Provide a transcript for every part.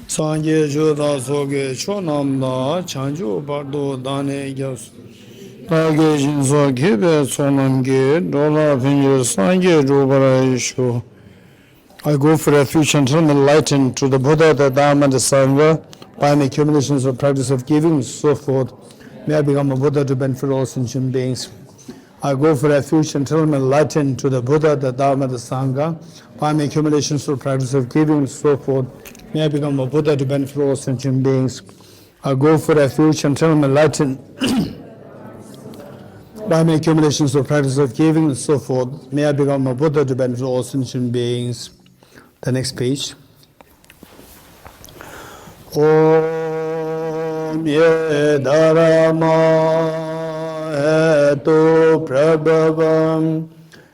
Sanje Joda Soge Chonamda Chanju Bardo Dane Yas Tage Jinzo Gibe Sonamge Dola Pinjo Sanje Rubara Ishu. I go for refuge until I'm enlightened to the Buddha, the Dharma, the Sangha, by my accumulations of practice of giving, and so forth. May I become a Buddha to benefit all sentient beings. I go for refuge until I'm enlightened to the Buddha, the Dharma, the Sangha, by my accumulations of practice of giving, and so forth. May I become a Buddha to benefit all sentient beings. I go for refuge until I'm enlightened by my accumulations of practice of giving, and so forth. May I become a Buddha to benefit all sentient beings. The next page. Om ye dharma hetu prabhavam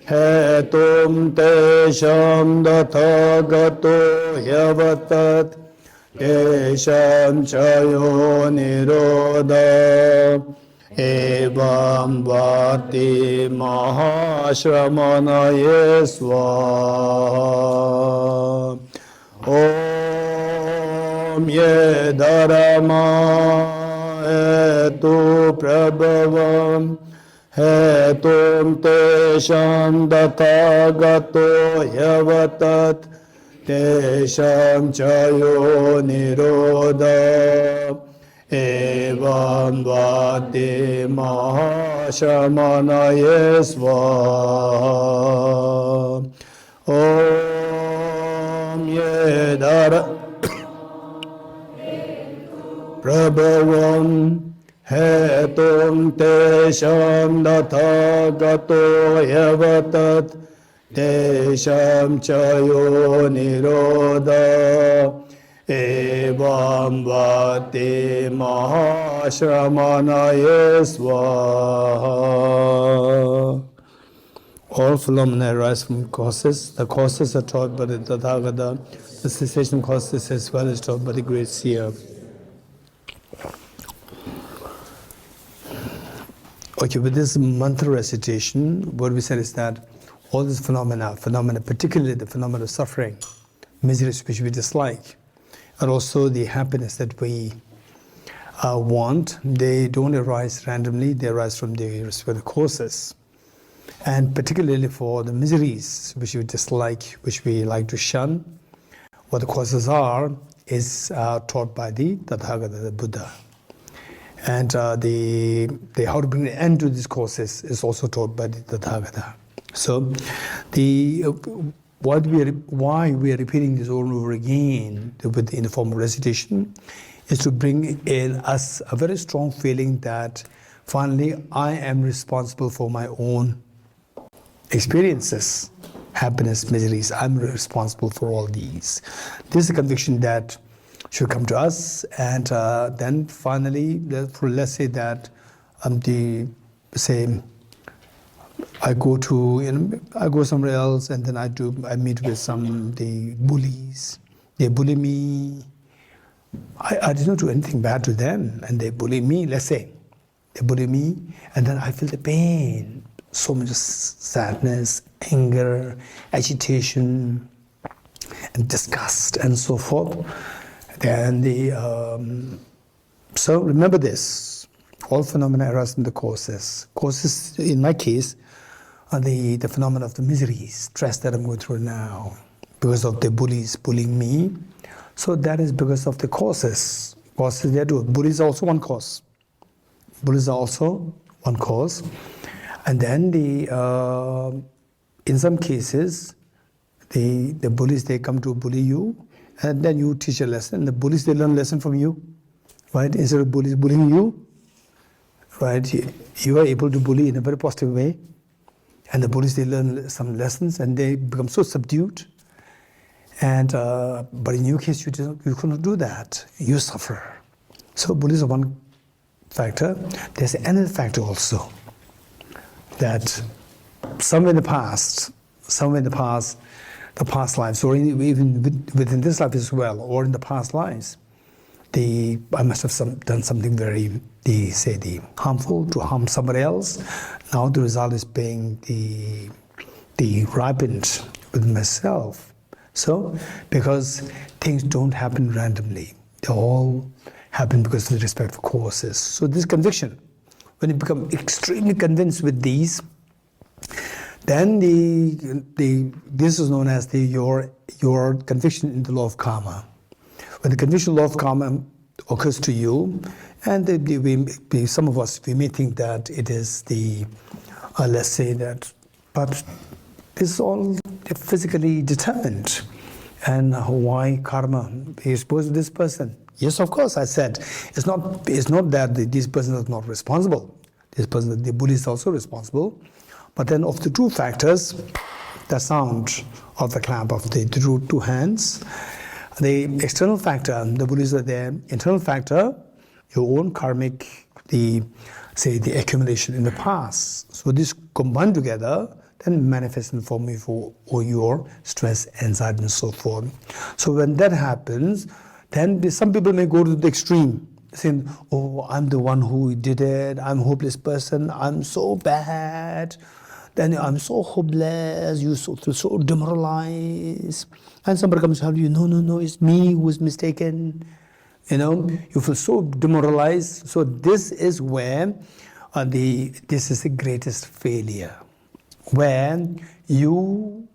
hetum tesham dathagato yavatat tesham chayo nirodha evam vati mahashramanaye swaha. Om ye dharma hetu prabhavam hetum tesham dathagato yavatat tesham chayo nirodha evam vati mahashamanaye swaha. Om ye dharma prabhavam hetum tesham dathagato yavatat tesham chayo nirodha evam vati mahashramanaye swaha. All phenomena arise from causes. The causes are taught by the Tathagata. The cessation causes as well as taught by the great seer. Okay, with this mantra recitation, what we said is that all these phenomena, particularly the phenomena of suffering, miseries which we dislike, and also the happiness that we want, they don't arise randomly, they arise from the respective causes. And particularly for the miseries which we dislike, which we like to shun, what the causes are is taught by the Tathagata, the Buddha. And the how to bring an end to these causes is also taught by the Tathagata. So why we are repeating this over and over again in the form of recitation is to bring in us a very strong feeling that finally I am responsible for my own experiences, happiness, miseries. I'm responsible for all these. This is a conviction that should come to us, and then finally, let's say that I go somewhere else, and then I meet with the bullies. They bully me. I did not do anything bad to them, and they bully me. Let's say they bully me, and then I feel the pain. So much sadness, anger, agitation, and disgust, and so forth. Then so remember this: all phenomena arise from the causes. Causes, in my case, are the phenomena of the misery, stress that I'm going through now, because of the bullies bullying me. So that is because of the causes. Causes there too. Bullies are also one cause. Bullies are also one cause. And then in some cases, the bullies, they come to bully you, and then you teach a lesson. The bullies, they learn a lesson from you, right? Instead of bullies bullying you, right? You are able to bully in a very positive way, and the bullies, they learn some lessons, and they become so subdued. And but in your case, you cannot do that. You suffer. So bullies are one factor. There's another factor also, that somewhere in the past, the past lives, or even within this life as well, or in the past lives, I must have done something very, harmful to harm somebody else. Now the result is being ripened with myself. So, because things don't happen randomly, they all happen because of the respective causes. So this conviction, when you become extremely convinced with these, then this is known as your conviction in the law of karma. When the conviction law of karma occurs to you, and some of us, we may think that it is let's say that, but this is all physically determined. And why karma is supposed to this person? Yes, of course, I said, it's not that this person is not responsible. This person, the Buddha, is also responsible. But then of the two factors, the sound of the clap of the two hands, the external factor, the Buddhists are there, internal factor, your own karmic, the accumulation in the past. So this combined together, then manifest in the form of your stress, anxiety, and so forth. So when that happens, then some people may go to the extreme, saying, oh, I'm the one who did it, I'm a hopeless person, I'm so bad, then I'm so hopeless, you feel so demoralized. And somebody comes to tell you, no, it's me who is mistaken. You feel so demoralized. So this is where this is the greatest failure. Where you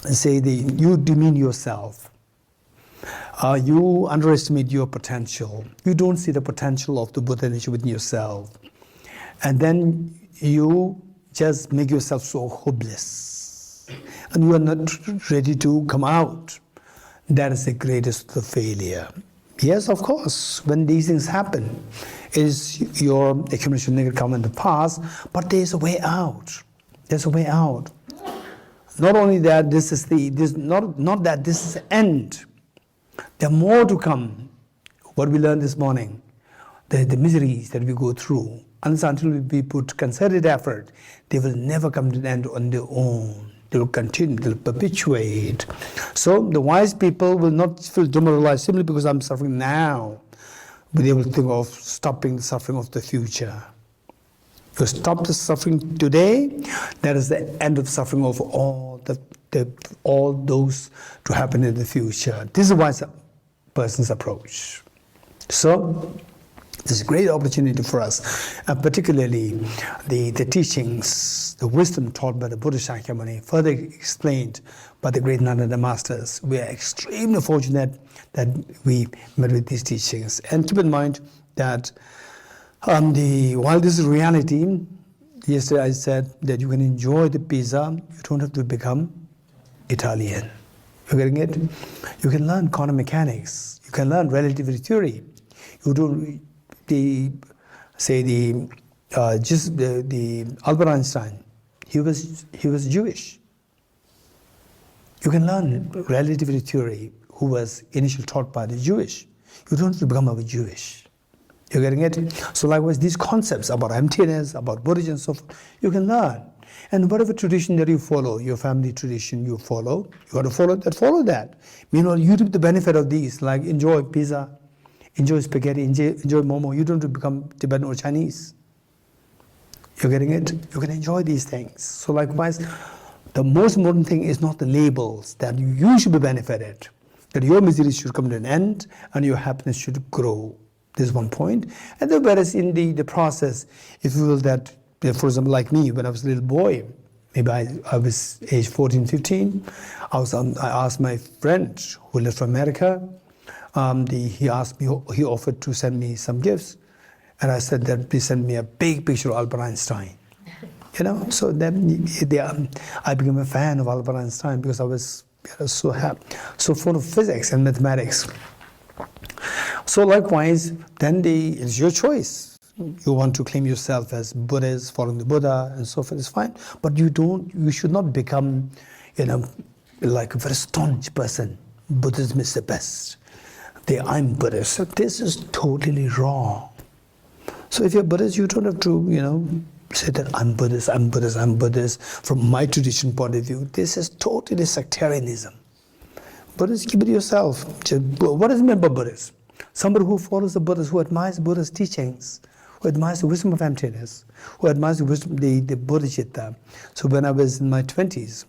you demean yourself, you underestimate your potential, you don't see the potential of the Buddha nature within yourself, and then you just make yourself so hopeless, and you are not ready to come out. That is the greatest failure. Yes, of course, when these things happen, it is your accumulation of negative karma in the past, but there is a way out. There's a way out. Not only that, not that this is the end. There are more to come. What we learned this morning, the miseries that we go through, until we put concerted effort, they will never come to an end on their own. They will continue, they will perpetuate. So the wise people will not feel demoralized simply because I'm suffering now, but they will think of stopping the suffering of the future. To stop the suffering today, that is the end of suffering of all those to happen in the future. This is a wise person's approach. So this is a great opportunity for us, and particularly the teachings, the wisdom taught by the Buddha Shakyamuni, further explained by the great Nanda Masters. We are extremely fortunate that we met with these teachings. And keep in mind that while this is reality, yesterday I said that you can enjoy the pizza, you don't have to become Italian. You're getting it? You can learn quantum mechanics, you can learn relativity theory. You don't Albert Einstein, he was Jewish. You can learn relativity theory, who was initially taught by the Jewish. You don't have to become a Jewish. You're getting it? So likewise, these concepts about emptiness, about Buddhism and so forth, you can learn. And whatever tradition that you follow, your family tradition you follow, you got to follow that. Meanwhile, you reap the benefit of these, like enjoy pizza, enjoy spaghetti, enjoy momo. You don't have to become Tibetan or Chinese. You're getting it? You can enjoy these things. So likewise, the most important thing is not the labels, that you should be benefited, that your misery should come to an end and your happiness should grow. This is one point. And then whereas in the process, if you will that, for example, like me, when I was a little boy, maybe I was age 14, 15, I asked my friend who lived from America, he offered to send me some gifts. And I said that please send me a big picture of Albert Einstein. So then I became a fan of Albert Einstein because I was so happy, so full of physics and mathematics. So likewise, then it's your choice. You want to claim yourself as Buddhist, following the Buddha, and so forth, it's fine. But you should not become, like a very staunch person. Buddhism is the best. I'm Buddhist. So this is totally wrong. So if you're Buddhist, you don't have to, say that I'm Buddhist from my tradition point of view. This is totally sectarianism. Buddhist, keep it yourself. What is meant by Buddhist? Somebody who follows the Buddhist, who admires Buddha's teachings, who admires the wisdom of emptiness, who admires the wisdom, the Bodhicitta. So when I was in my 20s,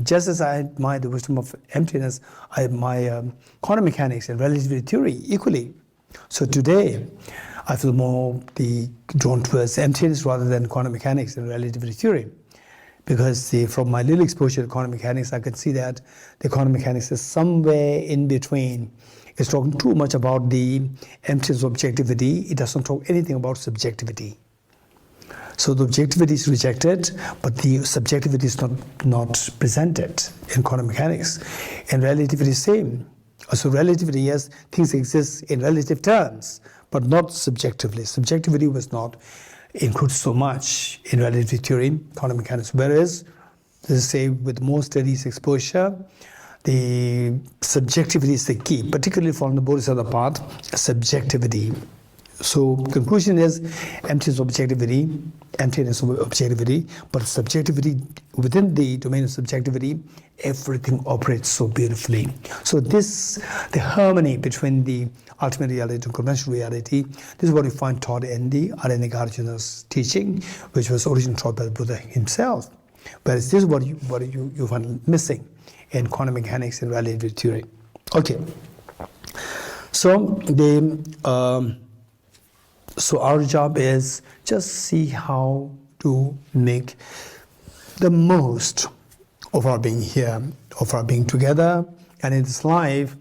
Just as I admire the wisdom of emptiness, I admire quantum mechanics and relativity theory equally. So today, I feel more drawn towards emptiness rather than quantum mechanics and relativity theory. Because from my little exposure to quantum mechanics, I can see that the quantum mechanics is somewhere in between. It's talking too much about the emptiness of objectivity. It doesn't talk anything about subjectivity. So the objectivity is rejected, but the subjectivity is not presented in quantum mechanics. In relativity, same. So relativity, yes, things exist in relative terms, but not subjectively. Subjectivity was not included so much in relativity theory, quantum mechanics. Whereas, let's say, with more studies exposure, the subjectivity is the key, particularly from the Bodhisattva path, subjectivity. So conclusion is emptiness of objectivity, but subjectivity, within the domain of subjectivity, everything operates so beautifully. So the harmony between the ultimate reality and conventional reality, this is what we find taught in the Aranyaka Arjuna's teaching, which was originally taught by the Buddha himself. Whereas this is what you find missing in quantum mechanics and relativity theory. Okay. So our job is just see how to make the most of our being here, of our being together, and in this life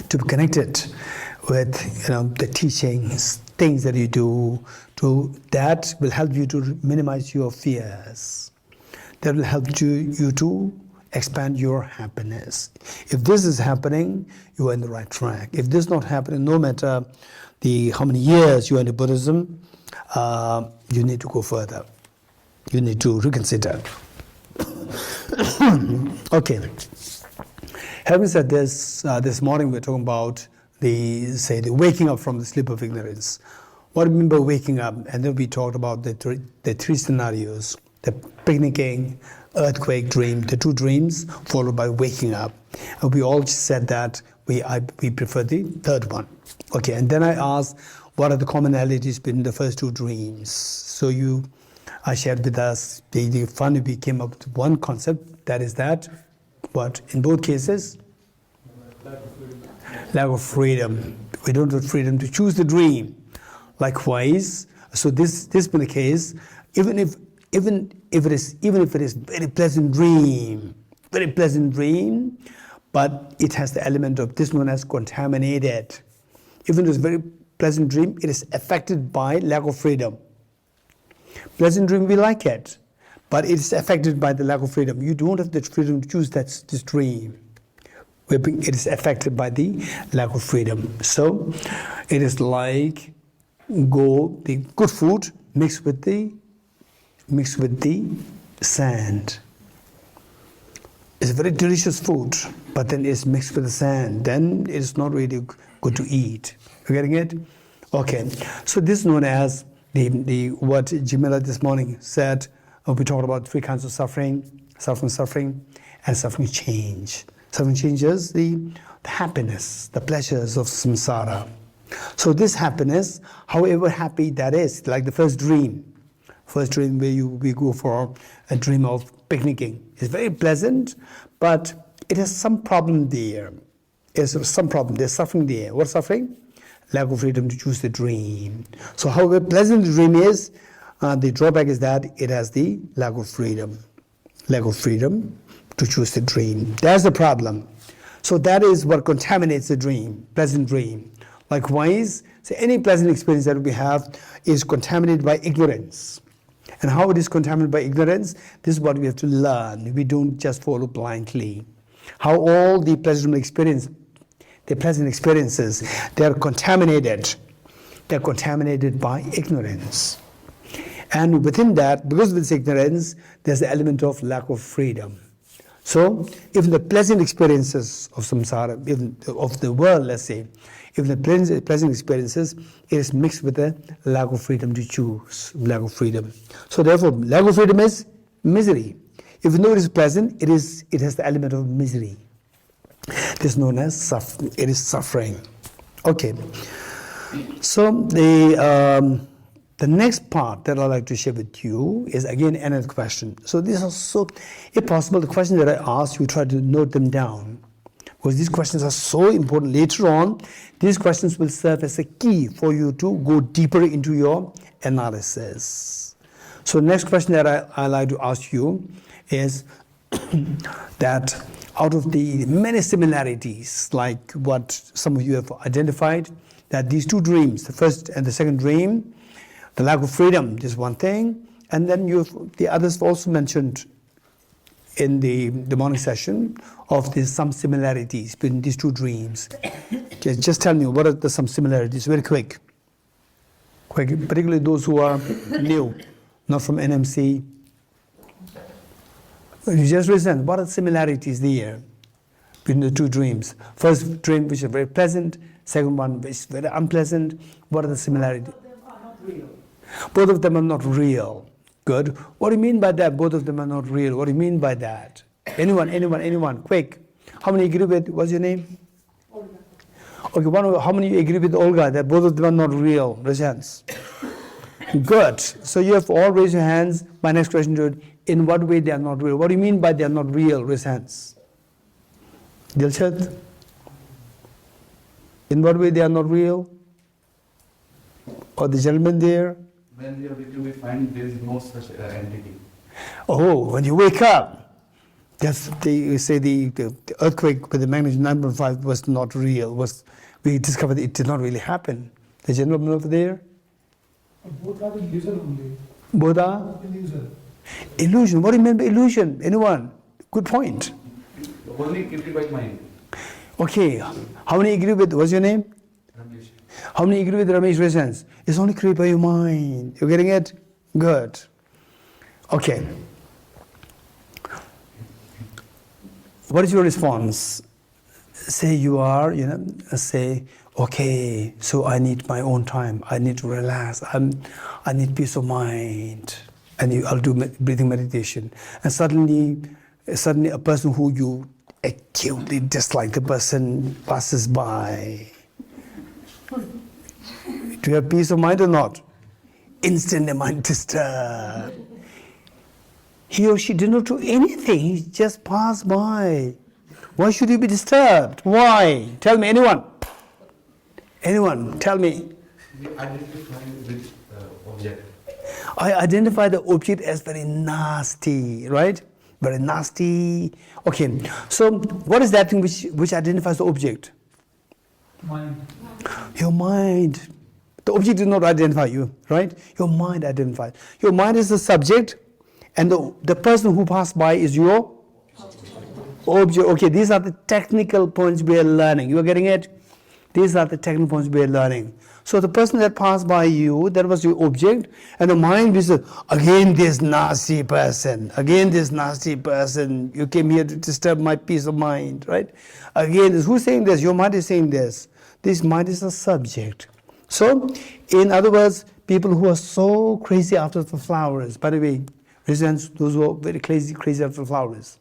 to be connected with the teachings, things that you do, that will help you to minimize your fears. That will help you to expand your happiness. If this is happening, you are in the right track. If this is not happening, no matter how many years you are in Buddhism, you need to go further. You need to reconsider. Okay. Having said this morning we're talking about the waking up from the sleep of ignorance. What do you mean by waking up? And then we talked about the three scenarios: the picnicking, earthquake, dream, the two dreams, followed by waking up. And we all said that we prefer the third one. Okay, and then I asked, what are the commonalities between the first two dreams? So I shared with us the fun. We came up with one concept, that is that, what, in both cases? Lack of freedom. We don't have freedom to choose the dream. Likewise, so this being the case, even if it is very pleasant dream, but it has the element of this known as contaminated. Even though it's a very pleasant dream, it is affected by lack of freedom. Pleasant dream, we like it, but it is affected by the lack of freedom. You don't have the freedom to choose this dream. It is affected by the lack of freedom. So it is like the good food mixed with the sand. It's a very delicious food, but then it's mixed with the sand. Then it's not really good to eat. You getting it? Okay. So this is known as what Jamila this morning said. We talked about three kinds of suffering, and suffering change. Suffering changes the happiness, the pleasures of samsara. So this happiness, however happy that is, like the first dream where we go for a dream of picnicking. It's very pleasant, but it has some problem there. There's suffering there. What suffering? Lack of freedom to choose the dream. So however pleasant the dream is, the drawback is that it has the lack of freedom. Lack of freedom to choose the dream. That's the problem. So that is what contaminates the dream, pleasant dream. Likewise, so any pleasant experience that we have is contaminated by ignorance. And how it is contaminated by ignorance, this is what we have to learn. We don't just follow blindly. How all the pleasant experiences, they are contaminated. They're contaminated by ignorance. And within that, because of this ignorance, there's the element of lack of freedom. So, if the pleasant experiences of samsara, even of the world, let's say, if the pleasant experiences, it is mixed with a lack of freedom to choose, lack of freedom. So therefore, lack of freedom is misery. Even though it is pleasant, it has the element of misery. This is known as suffering. Okay. So the next part that I'd like to share with you is again another question. So these are so, if possible, the questions that I asked, you try to note them down. Because these questions are so important. Later on, these questions will serve as a key for you to go deeper into your analysis. So the next question that I like to ask you is that out of the many similarities, like what some of you have identified, that these two dreams, the first and the second dream, the lack of freedom is one thing, and then the others also mentioned in the morning session of there's some similarities between these two dreams. Okay, just tell me, what are some similarities? Very quick. Particularly those who are new, not from NMC. You just listen, what are the similarities there between the two dreams? First dream, which is very pleasant, second one, which is very unpleasant. What are the similarities? Both of them are not real. Good. What do you mean by that? Both of them are not real. What do you mean by that? Anyone, quick. How many agree with, what's your name? Olga. Okay, how many agree with Olga that both of them are not real? Raise your hands. Good. So you have all raised your hands. My next question is, in what way they are not real? What do you mean by they are not real? Raise hands. Dilshad? In what way they are not real? Or the gentleman there? When we are waking, we find there is no such entity. Oh, when you wake up, you say the earthquake with the magnitude 9.5 was not real. We discovered it did not really happen. The gentleman over there? Both are illusion only. Both are? Illusion. Illusion. What do you mean by illusion? Anyone? Good point. Only created by mind. Okay. How many agree with, what's your name? Ramesh. How many agree with Ramesh? Raise hands. It's only created by your mind. You're getting it? Good. Okay. What is your response? Say you are, say, okay, so I need my own time. I need to relax. I need peace of mind. And I'll do breathing meditation. And suddenly a person who you acutely dislike, the person passes by. Do you have peace of mind or not? Instant the mind disturbed. He or she did not do anything. He just passed by. Why should you be disturbed? Why? Tell me, anyone. Anyone, tell me. We identify with object. I identify the object as very nasty, right? Very nasty. Okay, so what is that thing which identifies the object? Mind. Your mind. The object did not identify you, right? Your mind identifies. Your mind is the subject, and the person who passed by is your object. Okay, these are the technical points we are learning. You are getting it? These are the technical points we are learning. So the person that passed by you, that was your object, and the mind is, again this nasty person, you came here to disturb my peace of mind, right? Again, who's saying this? Your mind is saying this. This mind is a subject. So, in other words, people who are so crazy after the flowers, by the way, reasons those who are very crazy after the flowers.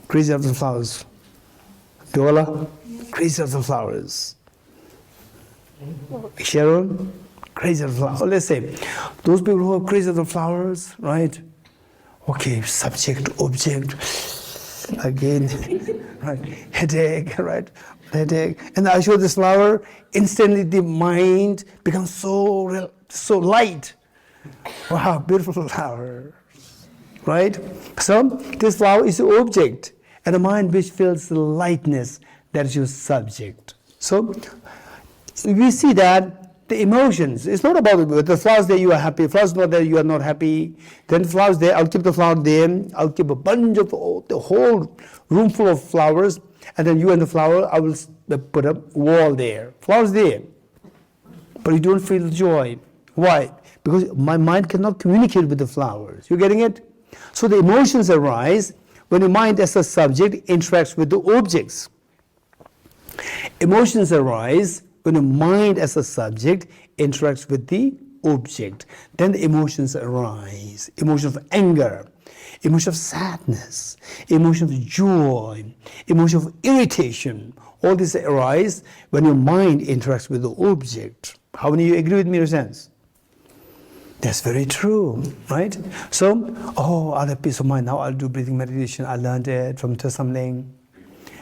Crazy after the flowers. Dola? Crazy after the flowers. Sharon? Crazy after the flowers. Let's say, those people who are crazy after the flowers, right? Okay, subject, object, again, right? Headache, right? Headache. And I show this flower, instantly the mind becomes so light. Wow, beautiful flower, right? So this flower is the object, and the mind which feels the lightness, that is your subject. So we see that the emotions, it's not about the flowers there you are happy, flowers not there you are not happy, then flowers there, I'll keep the flower there, I'll keep a bunch of the whole room full of flowers, and then you and the flower, I will put a wall there. Flowers there. But you don't feel joy. Why? Because my mind cannot communicate with the flowers. You getting it? So the emotions arise when the mind as a subject interacts with the objects. Emotions arise when the mind as a subject interacts with the object. Then the emotions arise. Emotion of anger, emotion of sadness, emotion of joy, emotion of irritation. All these arise when your mind interacts with the object. How many of you agree with me in a sense? That's very true, right? So, I'll have peace of mind. Now I'll do breathing meditation. I learned it from something.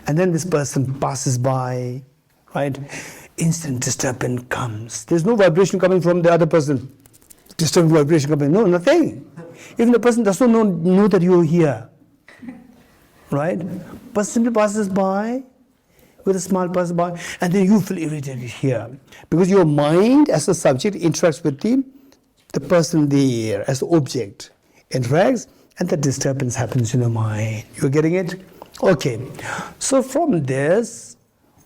And then this person passes by, right? Instant disturbance comes. There's no vibration coming from the other person. Disturbing vibration coming. No, nothing. Even the person does not know that you're here. Right? Person simply passes by, with a smile passes by, and then you feel irritated here. Because your mind as a subject interacts with the person there as the object. Interacts, and the disturbance happens in the mind. You're getting it? Okay. So from this,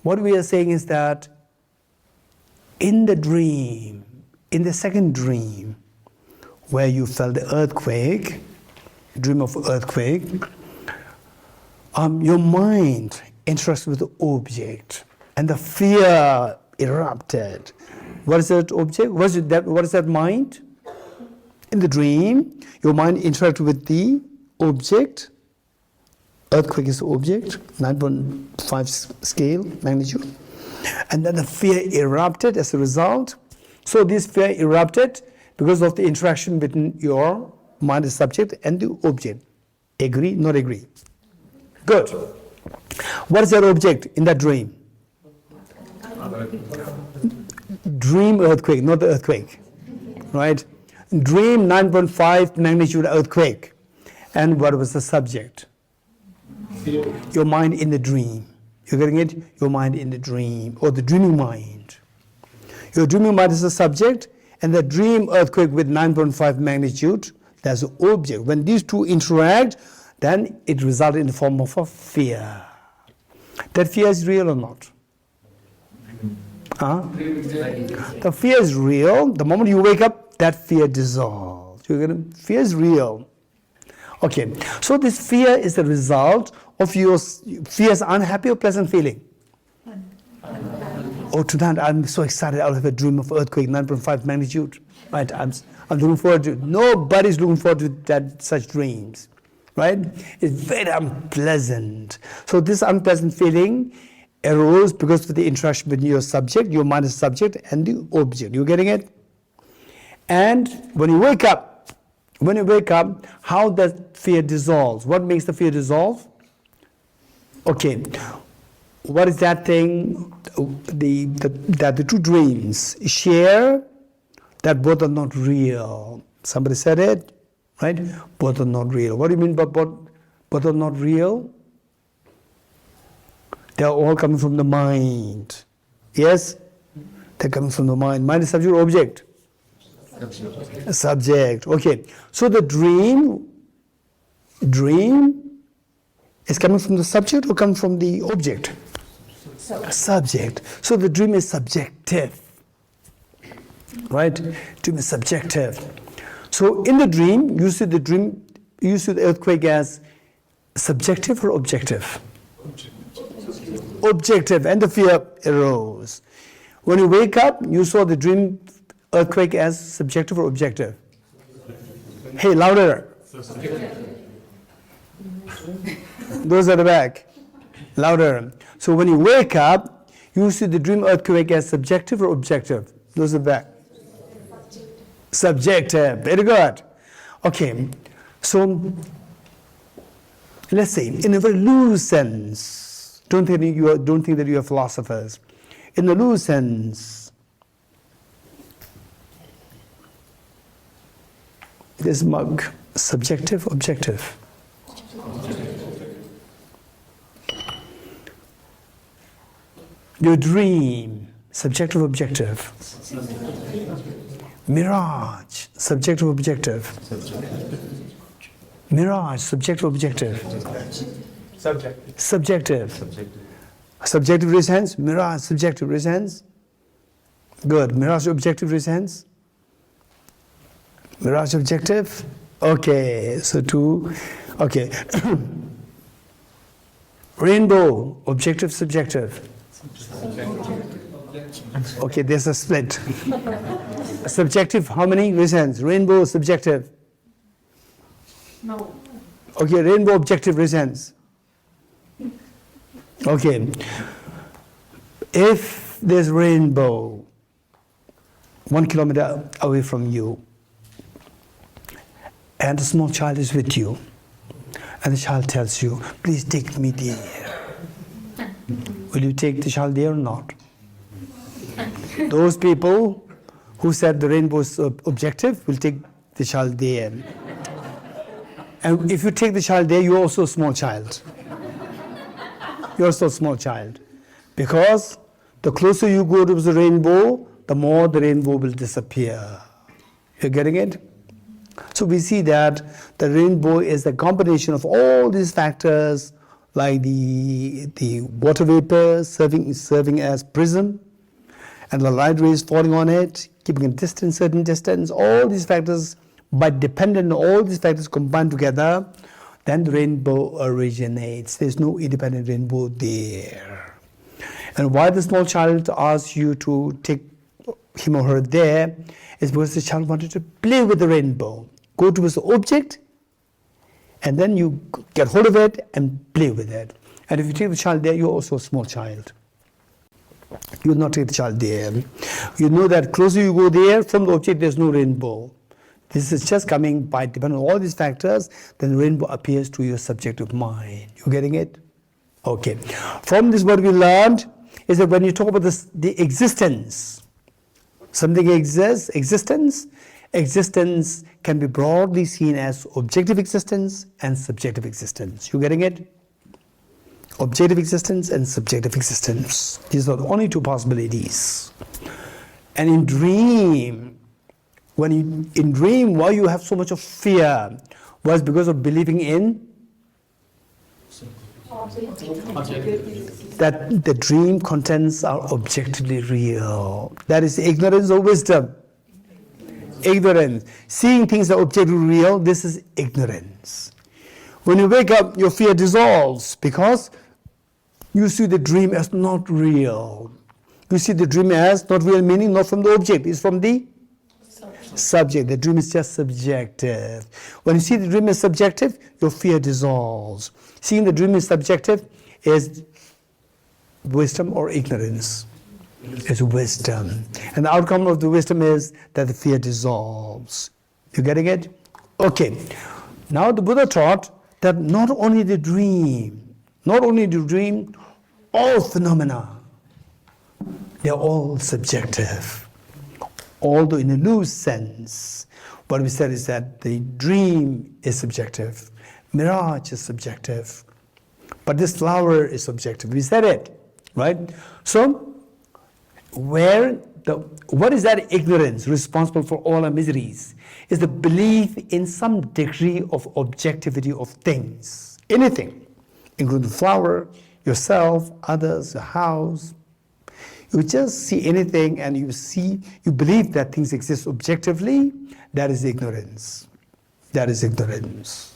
what we are saying is that in the dream, in the second dream, where you felt the earthquake, dream of earthquake, your mind interacts with the object, and the fear erupted. What is that object? What is that mind? In the dream, your mind interacts with the object. Earthquake is the object, 9.5 scale magnitude. And then the fear erupted as a result. So this fear erupted because of the interaction between your mind as subject and the object. Agree? Not agree? Good. What is that object in that dream? Dream earthquake, not the earthquake. Right? Dream 9.5 magnitude earthquake. And what was the subject? Your mind in the dream. You're getting it? Your mind in the dream, or the dreaming mind. Your dreaming mind is the subject, and the dream earthquake with 9.5 magnitude, that's the object. When these two interact, then it results in the form of a fear. That fear is real or not? Huh? The fear is real. The moment you wake up, that fear dissolves. You get it? Fear is real. Okay, so this fear is the result of your fear's unhappy or pleasant feeling. Oh, tonight I'm so excited. I'll have a dream of earthquake, 9.5 magnitude. Right? I'm looking forward to it. Nobody's looking forward to such dreams. Right? It's very unpleasant. So this unpleasant feeling arose because of the interaction between your subject, your mind is subject, and the object. You getting it? And when you wake up, how does fear dissolve? What makes the fear dissolve? Okay, what is that thing that the two dreams share, that both are not real? Somebody said it, right? Both are not real. What do you mean by both are not real? They are all coming from the mind. Yes? They're coming from the mind. Mind is subject or object? Subject. Okay. So the dream is coming from the subject or coming from the object? Subject. So the dream is subjective. Right? Dream is subjective. So in the dream, you see the earthquake as subjective or objective? Objective, and the fear arose. When you wake up, you saw the dream earthquake as subjective or objective? Hey, louder. Those at the back. Louder. So when you wake up, you see the dream earthquake as subjective or objective? Those at the back. Subjective. Very good. Okay. So let's say, in a very loose sense, don't think that you are philosophers. In the loose sense, this mug, subjective, objective? Your dream, subjective, objective? Mirage, subjective, objective? Mirage, subjective, objective? Subjective. Subjective raise hands. Mirage, subjective raise hands. Good. Mirage, objective raise hands. Mirage, objective. Okay. So two. Okay. Rainbow, objective, subjective. Okay, there's a split. Subjective, how many? Raise hands. Rainbow, subjective. No. Okay, rainbow, objective, raise hands. Okay. If there's rainbow 1 kilometer away from you, and the small child is with you, and the child tells you, please take me there. Will you take the child there or not? Those people who said the rainbow is objective will take the child there. And if you take the child there, you're also a small child. You're also a small child. Because the closer you go to the rainbow, the more the rainbow will disappear. You're getting it? So we see that the rainbow is the combination of all these factors, like the water vapor serving as prism, and the light rays falling on it, keeping a distance, certain distance, all these factors, but dependent on all these factors combined together, then the rainbow originates. There's no independent rainbow there. And why the small child asks you to take him or her there is because the child wanted to play with the rainbow. Go towards the object, and then you get hold of it and play with it. And if you take the child there, you're also a small child. You will not take the child there. You know that closer you go there, from the object there's no rainbow. This is just coming by depending on all these factors, then the rainbow appears to your subjective mind. You getting it? Okay. From this, what we learned is that when you talk about this, the existence, something exists, existence can be broadly seen as objective existence and subjective existence. You getting it? Objective existence and subjective existence. These are the only two possibilities. And in dream, why you have so much of fear was because of believing in that the dream contents are objectively real. That is ignorance or wisdom. Ignorance. Seeing things are objectively real, this is ignorance. When you wake up, your fear dissolves because you see the dream as not real. You see the dream as not real, meaning not from the object, it's from the subject. The dream is just subjective. When you see the dream as subjective, your fear dissolves. Seeing the dream is subjective is wisdom or ignorance. It's wisdom. And the outcome of the wisdom is that the fear dissolves. You getting it? Okay. Now the Buddha taught that not only the dream, all phenomena, they're all subjective. Although in a loose sense, what we said is that the dream is subjective, mirage is subjective, but this flower is subjective. We said it, right? So, what is that ignorance responsible for all our miseries? Is the belief in some degree of objectivity of things, anything, including the flower, yourself, others, the house. You just see anything and you believe that things exist objectively. That is ignorance. That is ignorance.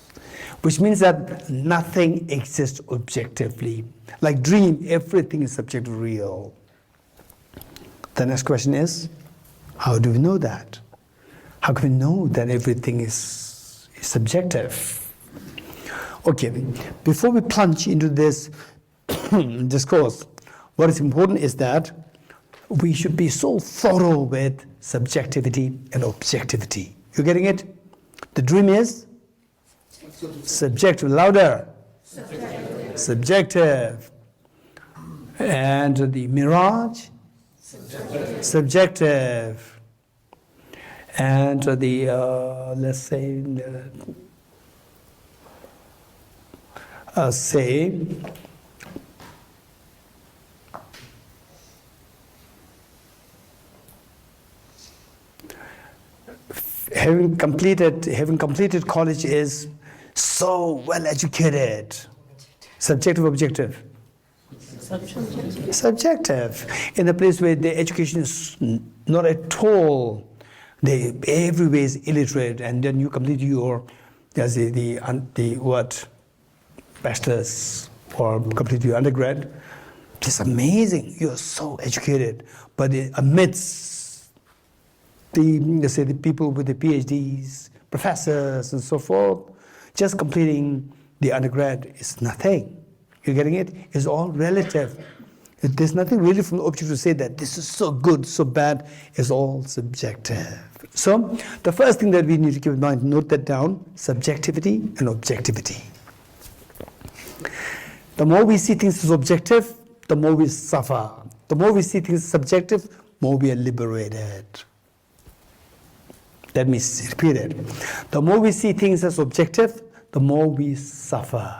Which means that nothing exists objectively. Like dream, everything is subjectively real. The next question is, how do we know that? How can we know that everything is subjective? Okay, before we plunge into this discourse, what is important is that we should be so thorough with subjectivity and objectivity. You getting it? The dream is subjective. Louder. Subjective. And the mirage? Subjective. And the, let's say, having completed college is so well educated. Subjective, objective? Subjective. In a place where the education is not at all, they every way is illiterate, and then you complete your bachelor's or complete your undergrad. It's amazing. You're so educated, but amidst the people with the PhDs, professors, and so forth, just completing the undergrad is nothing. You're getting it? It's all relative. There's nothing really from the object to say that this is so good, so bad. It's all subjective. So the first thing that we need to keep in mind, note that down, subjectivity and objectivity. The more we see things as objective, the more we suffer. The more we see things as subjective, more we are liberated. Let me repeat it. The more we see things as objective, the more we suffer.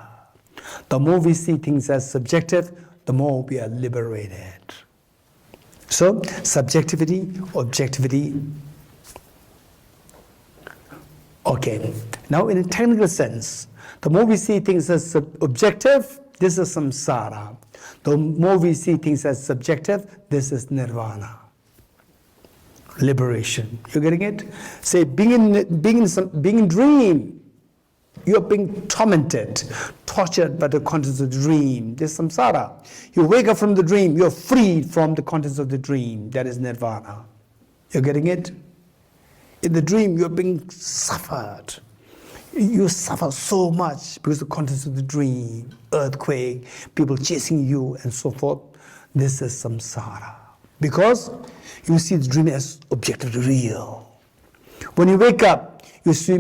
The more we see things as subjective, the more we are liberated. So, subjectivity, objectivity. Okay, now in a technical sense, the more we see things as objective, this is samsara. The more we see things as subjective, this is nirvana. Liberation. You're getting it? Say, being in dream, you're being tormented, tortured by the contents of the dream. This is samsara. You wake up from the dream, you're freed from the contents of the dream. That is nirvana. You're getting it? In the dream, you're being suffered. You suffer so much because of the contents of the dream, earthquake, people chasing you, and so forth. This is samsara. Because you see the dream as objectively real. When you wake up, you see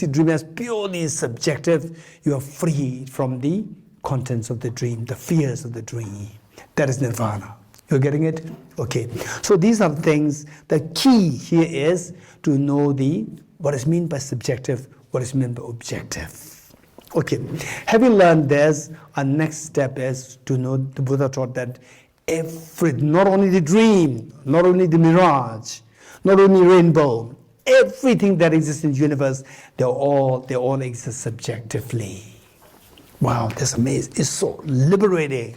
dream as purely subjective. You are freed from the contents of the dream, the fears of the dream. That is nirvana. You're getting it? Okay. So these are the things. The key here is to know what is meant by subjective, what is meant by objective. Okay. Having learned this, our next step is to know the Buddha taught that not only the dream, not only the mirage, not only rainbow, everything that exists in the universe, they all exist subjectively. Wow, that's amazing. It's so liberating.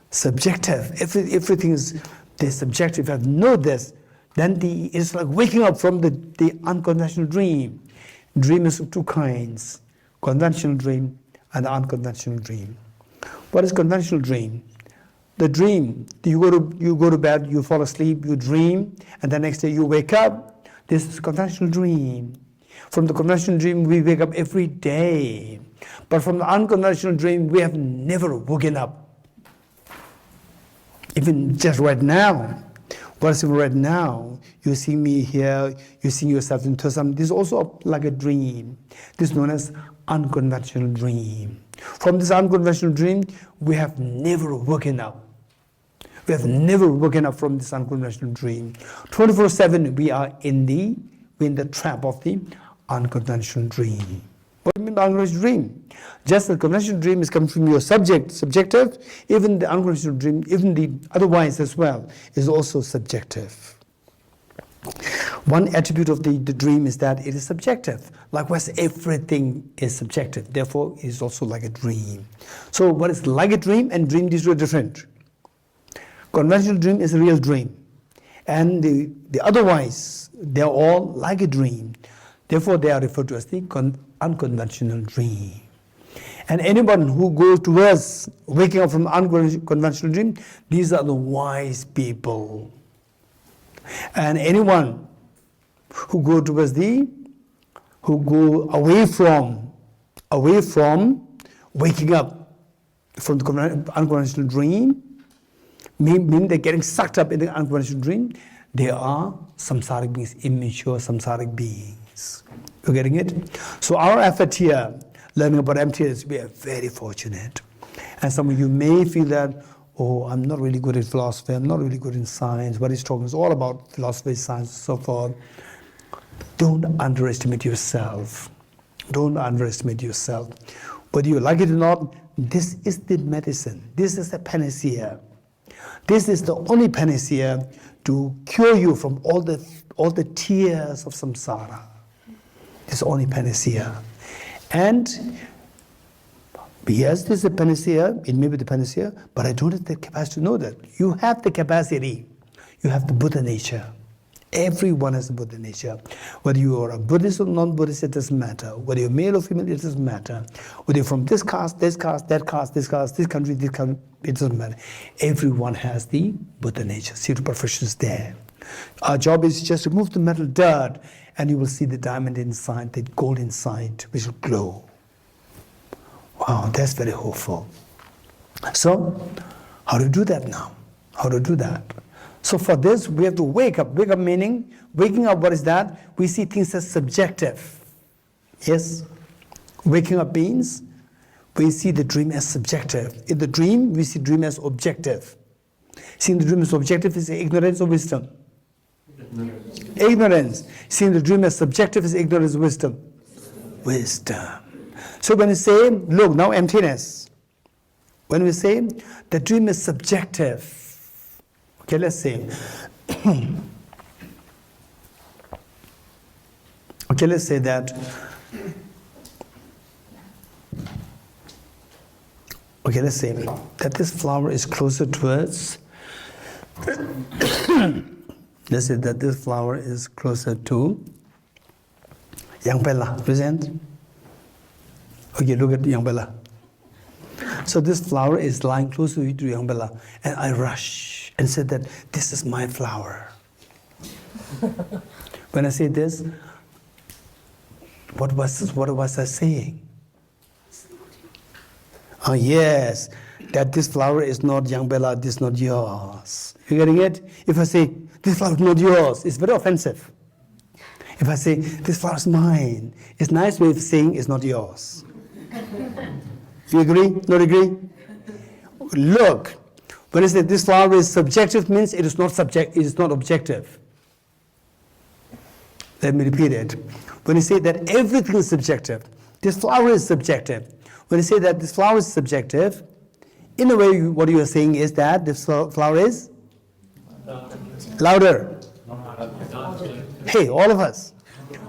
Subjective. Everything is subjective. If you know this, then it's like waking up from the unconventional dream. Dream is of two kinds: conventional dream and unconventional dream. What is conventional dream? The dream, you go to bed, you fall asleep, you dream, and the next day you wake up. This is a conventional dream. From the conventional dream, we wake up every day. But from the unconventional dream, we have never woken up. Even just right now. What is right now? You see me here, you see yourself into something. This is also like a dream. This is known as unconventional dream. From this unconventional dream, we have never woken up. We have never woken up from this unconventional dream. 24/7, we are in the trap of the unconventional dream. What do you mean by unconventional dream? Just the conventional dream is coming from your subjective, even the unconventional dream, even the otherwise as well, is also subjective. One attribute of the dream is that it is subjective. Likewise, everything is subjective. Therefore, it is also like a dream. So what is like a dream and dream, these are different. Conventional dream is a real dream. And the otherwise, they are all like a dream. Therefore, they are referred to as the unconventional dream. And anyone who goes towards waking up from unconventional dream, these are the wise people. And anyone who go towards who go away from waking up from the unconventional dream, mean they're getting sucked up in the unconventional dream, they are samsaric beings, immature samsaric beings. You're getting it? So our effort here, learning about emptiness, we are very fortunate. And some of you may feel that, oh, I'm not really good at philosophy, I'm not really good in science, what he's talking is all about philosophy, science, and so forth. Don't underestimate yourself. Don't underestimate yourself. Whether you like it or not, this is the medicine. This is the panacea. This is the only panacea to cure you from all the tears of samsara. It's only panacea. And yes, this is a panacea, it may be the panacea, but I don't have the capacity to know that. You have the capacity. You have the Buddha nature. Everyone has the Buddha nature. Whether you are a Buddhist or non-Buddhist, it doesn't matter. Whether you're male or female, it doesn't matter. Whether you're from this caste, this caste, that caste, this caste, this country, it doesn't matter. Everyone has the Buddha nature. Seated perfection is there. Our job is just to remove the metal dirt, and you will see the diamond inside, the gold inside, which will glow. Wow, that's very hopeful. So, How to do that now? How to do that? So for this, we have to wake up. Wake up meaning, waking up, what is that? We see things as subjective. Yes? Waking up means we see the dream as subjective. In the dream, we see dream as objective. Seeing the dream as objective is ignorance or wisdom? Ignorance. Seeing the dream as subjective is ignorance or wisdom? Wisdom. So when we say, look, now emptiness. When we say the dream is subjective, okay, let's say, okay, let's say that, okay, let's say that this flower is closer towards, let's say that this flower is closer to young Bella, present? Okay, look at young Bella. So this flower is lying close to young Bella, and I rush and said that this is my flower. When I say this, what was I saying? Oh yes, that this flower is not young Bella, this is not yours. You getting it? If I say this flower is not yours, it's very offensive. If I say this flower is mine, it's a nice way of saying it's not yours. You agree? Not agree? Look, when I say this flower is subjective, means it is not subject, it is not objective. Let me repeat it. When you say that everything is subjective, this flower is subjective. When you say that this flower is subjective, in a way, what you are saying is that this flower is louder. Hey, all of us.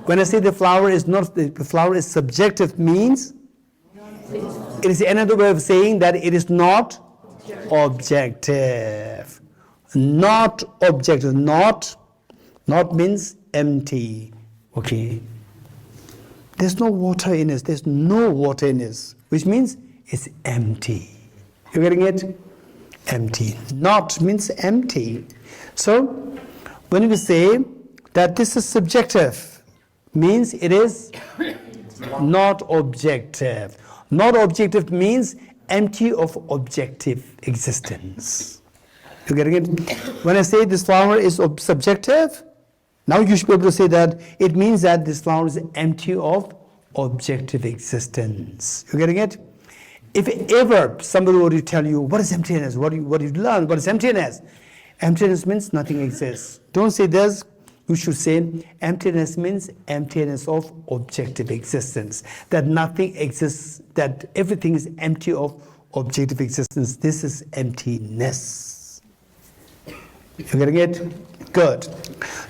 When I say the flower is not, the flower is subjective, means it is another way of saying that it is not objective. Not objective. Not means empty. Okay. There's no water in it. There's no water in it, which means it's empty. You getting it? Empty. Not means empty. So when we say that this is subjective, means it is not objective. Not objective means empty of objective existence. You getting it? When I say this flower is subjective, now you should be able to say that it means that this flower is empty of objective existence. You getting it? If ever somebody were to tell you, what is emptiness? What do you learn? What is emptiness? Emptiness means nothing exists. Don't say this. You should say emptiness means emptiness of objective existence. That nothing exists, that everything is empty of objective existence. This is emptiness. You getting it? Good.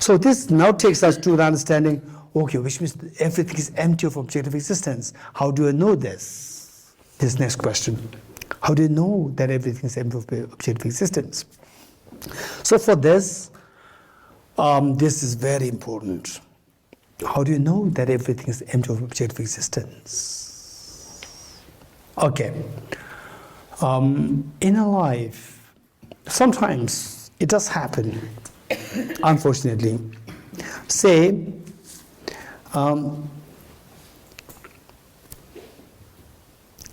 So this now takes us to the understanding, okay, which means everything is empty of objective existence. How do I know this? This next question. How do you know that everything is empty of objective existence? So for this, this is very important. How do you know that everything is empty of objective existence? Okay. In a life, sometimes it does happen, unfortunately. Say,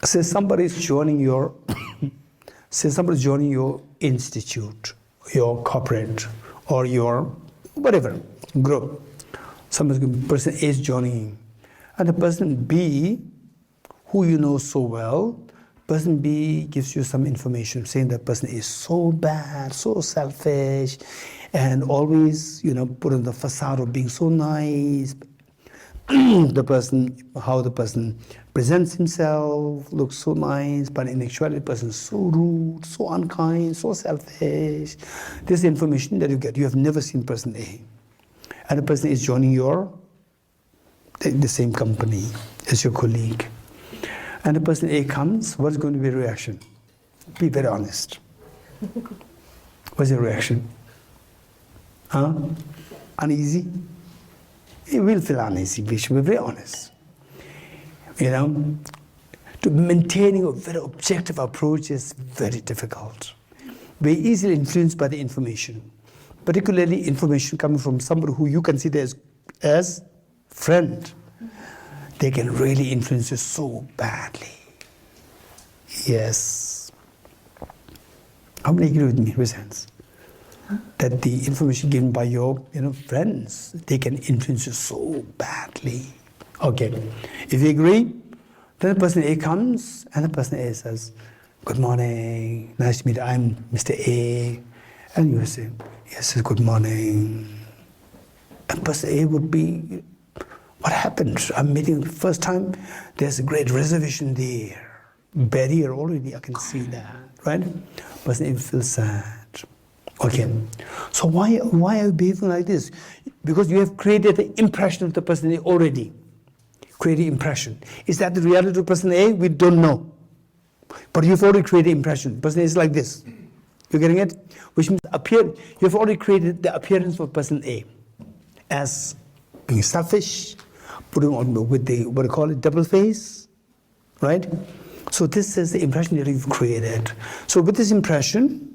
somebody is joining your, say somebody is joining your institute, your corporate, or your whatever group. Some person A is joining, and the person B, who you know so well, person B gives you some information saying that person is so bad, so selfish, and always, put on the facade of being so nice. The person, how the person presents himself looks so nice, but in actuality, the person is so rude, so unkind, so selfish. This is information that you get. You have never seen person A, and the person is joining the same company as your colleague. And the person A comes, what's going to be the reaction? Be very honest. What's your reaction? Uneasy? You will feel uneasy, we should be very honest. To maintaining a very objective approach is very difficult. Very easily influenced by the information, particularly information coming from somebody who you consider as friend. They can really influence you so badly. Yes. How many agree with me? Raise hands. That the information given by your friends, they can influence you so badly. Okay, if you agree, then the person A comes and the person A says, "Good morning, nice to meet you. I'm Mr. A," and you say, "Yes, good morning." And person A would be, "What happened? I'm meeting the first time. There's a great reservation there, barrier already. I can see that, right?" Person A feels sad. Okay, so why are you behaving like this? Because you have created the impression of the person A already. Created impression. Is that the reality of person A? We don't know. But you've already created impression. Person A is like this. You're getting it? Which means you've already created the appearance of person A as being selfish, putting on with the, what do you call it, double face, right? So this is the impression that you've created. So with this impression,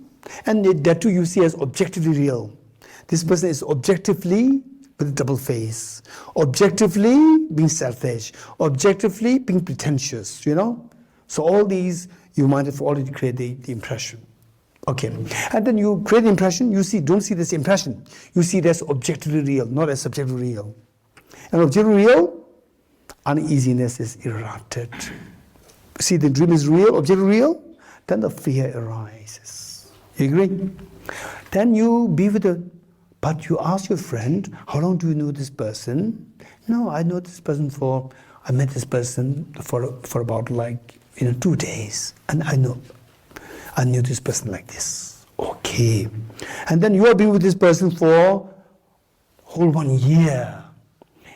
and that too you see as objectively real. This person is objectively with a double face, objectively being selfish, objectively being pretentious, So all these, you might have already created the impression. Okay, and then you create the impression, don't see this impression. You see it as objectively real, not as subjectively real. And objectively real, uneasiness is erupted. See, the dream is real, objectively real, then the fear arises. You agree? Then you be with but you ask your friend, how long do you know this person? No, I know this person I met this person for about 2 days. And I knew this person like this. Okay. And then you have been with this person for whole 1 year.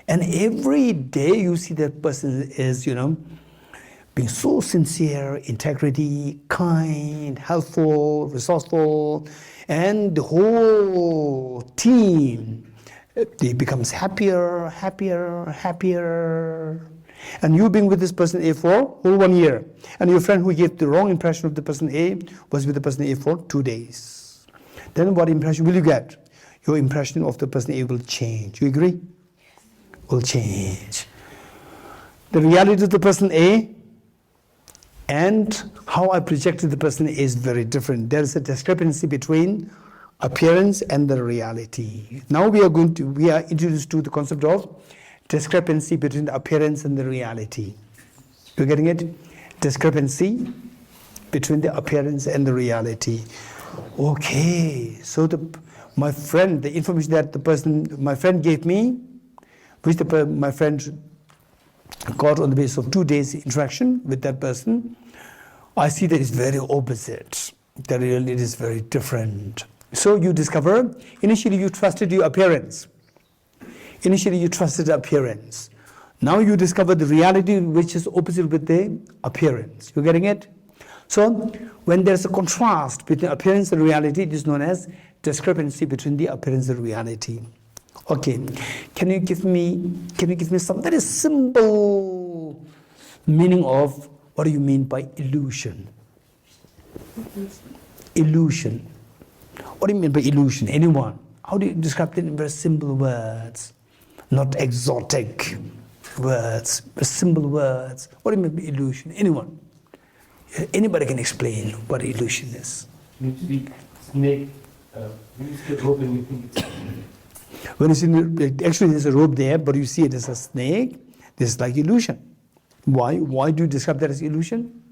And every day you see that person is, being so sincere, integrity, kind, helpful, resourceful, and the whole team, they becomes happier. And you've been with this person A for whole 1 year. And your friend who gave the wrong impression of the person A was with the person A for 2 days. Then what impression will you get? Your impression of the person A will change. You agree? Will change. The reality of the person A and how I projected the person is very different. There is a discrepancy between appearance and the reality. Now we are introduced to the concept of discrepancy between the appearance and the reality. You're getting it? Discrepancy between the appearance and the reality. Okay, so the information that my friend gave me, which my friend got on the basis of 2 days interaction with that person, I see that it's very opposite. That really it is very different. So you discover, initially you trusted your appearance. Now you discover the reality which is opposite with the appearance. You're getting it? So when there's a contrast between appearance and reality, it is known as discrepancy between the appearance and reality. Okay, can you give me some very simple meaning of what do you mean by illusion? Illusion. What do you mean by illusion? Anyone? How do you describe it in very simple words? Not exotic words, but simple words. What do you mean by illusion? Anyone? Anybody can explain what illusion is. Usually, snake, when you see a rope and you think it's when you see, actually there's a rope there, but you see it as a snake, this is like illusion. Why? Why do you describe that as illusion?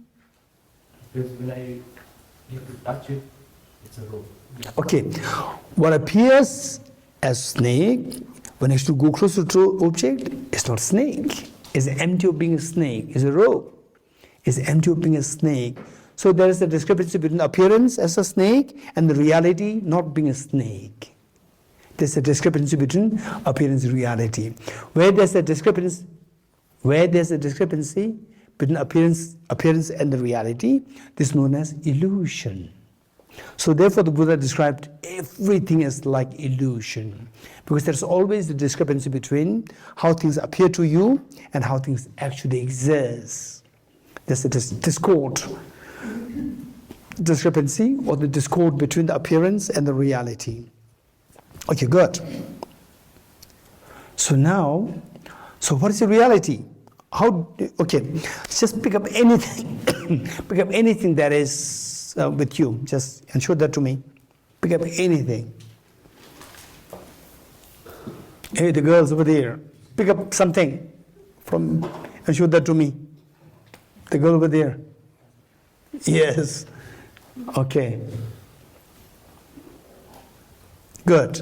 Because when you have to touch it, it's a rope. Okay, what appears as snake, when you go closer to object, it's not snake. It's empty of being a snake. It's a rope. It's empty of being a snake. So there is a discrepancy between appearance as a snake and the reality not being a snake. There's a discrepancy between appearance and reality. Where there's a discrepancy between appearance and the reality, this is known as illusion. So therefore the Buddha described everything as like illusion, because there's always the discrepancy between how things appear to you and how things actually exist. There's a discrepancy or the discord between the appearance and the reality. Okay, good. So now, what is the reality? Okay, just pick up anything, pick up anything that is with you. Just ensure that to me. Pick up anything. Hey, the girls over there, pick up something from, and show that to me. The girl over there. Yes. Okay. Good.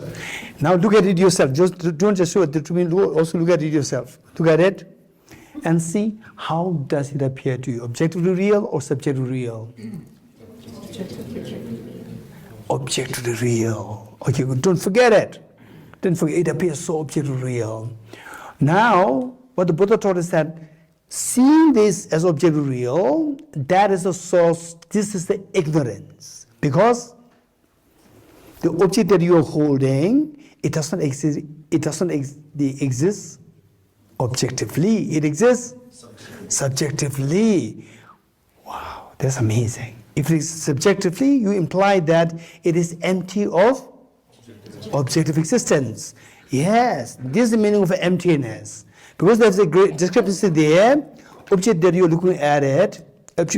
Now look at it yourself. Just don't just show it to me. Also look at it yourself. Look at it and see how does it appear to you. Objectively real or subjectively real? Objectively real. Okay, good. Don't forget it. Don't forget, it appears so objectively real. Now, what the Buddha taught is that seeing this as objectively real, that is the source, this is the ignorance. Because the object that you are holding, it does not exist, exist objectively. It exists subjectively. Wow, that's amazing. If it is subjectively, you imply that it is empty of objective existence. Yes, this is the meaning of emptiness. Because there's a great discrepancy there, object that you're looking at it, it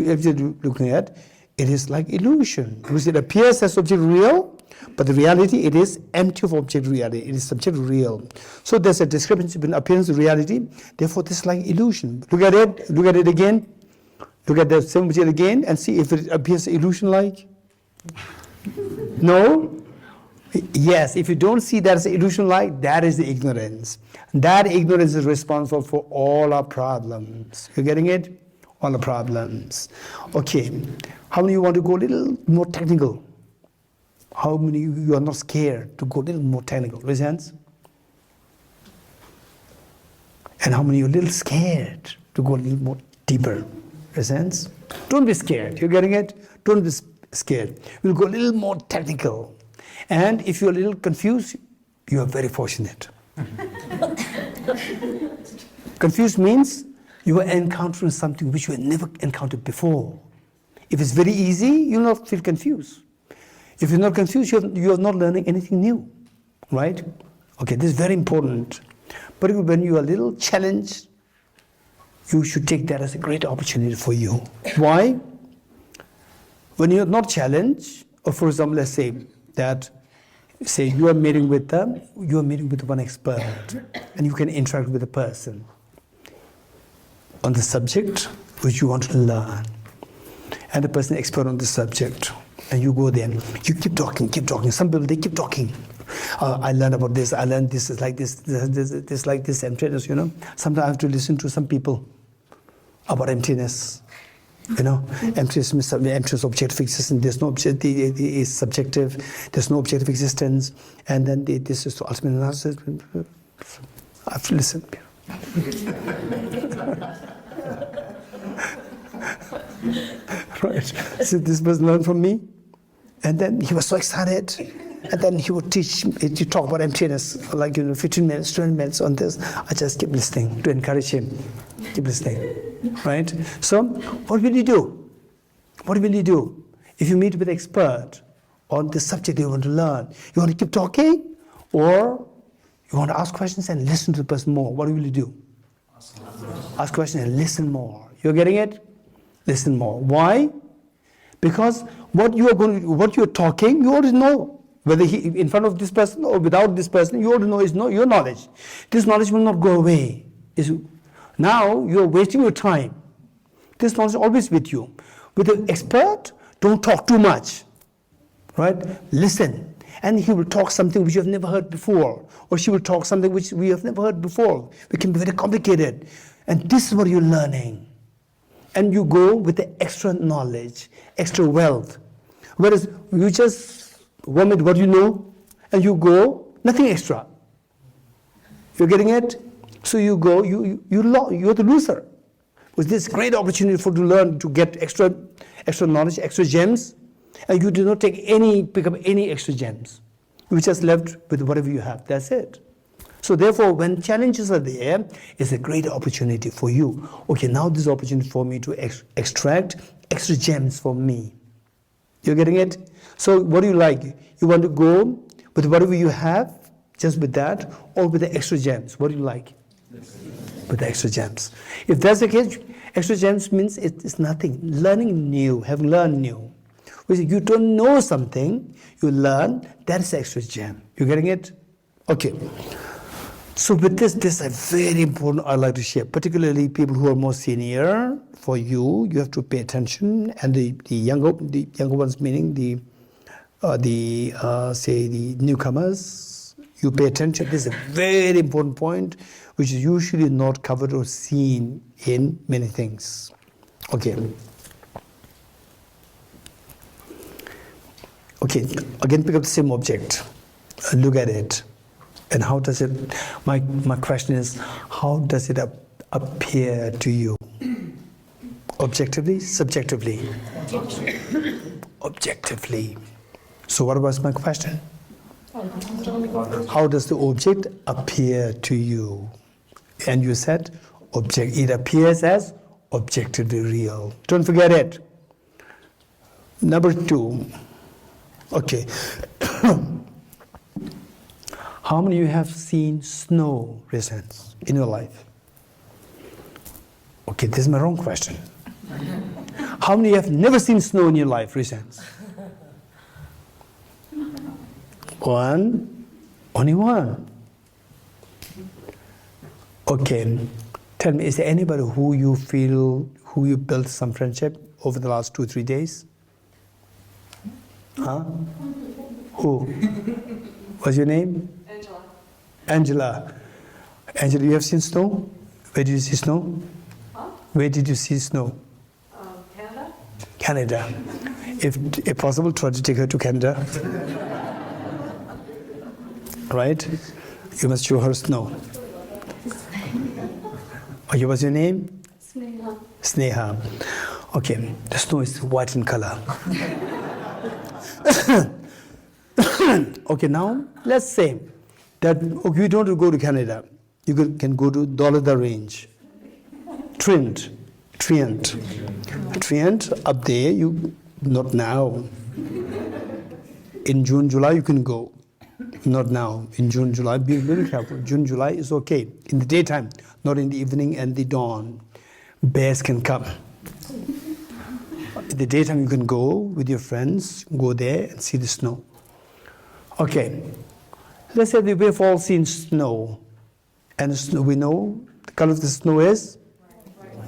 is like illusion. Because it appears as object real, but the reality, it is empty of object reality. It is subject real. So there's a discrepancy between appearance and reality. Therefore, this is like illusion. Look at it again. Look at the same object again and see if it appears illusion-like. No? Yes, if you don't see that as illusion-like, that is the ignorance. That ignorance is responsible for all our problems. You're getting it? All the problems. Okay, how many of you want to go a little more technical? How many of you are not scared to go a little more technical? Raise hands. And how many of you are a little scared to go a little more deeper? Raise hands. Don't be scared. You're getting it? Don't be scared. We'll go a little more technical. And if you're a little confused, you are very fortunate. Confused means you are encountering something which you have never encountered before. If it's very easy, you'll not feel confused. If you're not confused, you are not learning anything new, right? Okay, this is very important. But when you are a little challenged, you should take that as a great opportunity for you. Why? When you're not challenged, or for example, let's say that, you are meeting with one expert, and you can interact with a person on the subject which you want to learn, and the person is expert on the subject, and you go there, you keep talking. Some people, they keep talking. I learned about this. I learned this is like this like this emptiness. Sometimes I have to listen to some people about emptiness. Emptiness means emptiness, objective existence. There's no object. It is subjective. There's no objective existence. And then this is the ultimate analysis. I have to listen. Right. So this person learned from me, and then he was so excited. And then he would teach me to talk about emptiness, like 15 minutes, 20 minutes on this. I just keep listening to encourage him. Keep listening, right? So, what will you do? What will you do if you meet with an expert on the subject you want to learn? You want to keep talking, or you want to ask questions and listen to the person more? What will you do? Ask questions and listen more. You're getting it? Listen more. Why? Because what you're talking, you already know. Whether he in front of this person or without this person, you already know is your knowledge. This knowledge will not go away. Now you're wasting your time. This knowledge is always with you. With an expert, don't talk too much. Right? Listen. And he will talk something which you have never heard before. Or she will talk something which we have never heard before. It can be very complicated. And this is what you're learning. And you go with the extra knowledge, extra wealth. Whereas you just vomit what you know, and you go, nothing extra. You're getting it? So you go, you're the loser. With this great opportunity to learn, to get extra knowledge, extra gems, and you do not pick up any extra gems. You're just left with whatever you have. That's it. So therefore, when challenges are there, it's a great opportunity for you. Okay, now this is an opportunity for me to extract extra gems from me. You're getting it? So what do you like? You want to go with whatever you have, just with that, or with the extra gems? What do you like? With the extra gems. If that's the case, extra gems means it's nothing. Learning new, having learned new. Which you don't know something, you learn, that's extra gem. You getting it? Okay. So with this is a very important I like to share, particularly people who are more senior. For you, you have to pay attention, and the younger ones, meaning the newcomers, you pay attention. This is a very important point, which is usually not covered or seen in many things. Okay. Okay, again pick up the same object, look at it, and how does it, my question is, how does it appear to you? Objectively, subjectively? Objectively. So what was my question? How does the object appear to you? And you said, it appears as objectively real. Don't forget it. Number 2. Okay. How many of you have seen snow recent in your life? Okay, this is my wrong question. How many have never seen snow in your life recent? One? Only one? Okay. Tell me, is there anybody who you built some friendship over the last 2-3 days? Huh? Who? What's your name? Angela. Angela, you have seen snow? Where did you see snow? Huh? Where did you see snow? Canada? Canada. If possible, try to take her to Canada. Right? You must show her snow. Okay, what's your name? Sneha. Sneha. Okay, the snow is white in color. Okay, now let's say that you don't have to go to Canada. You can go to Dalai Range. Trient, up there, not now. In June, July, you can go. Not now. In June, July, be very careful. June, July is okay. In the daytime, not in the evening and the dawn. Bears can come. In the daytime, you can go with your friends, go there and see the snow. Okay. Let's say we've all seen snow. And we know the color of the snow is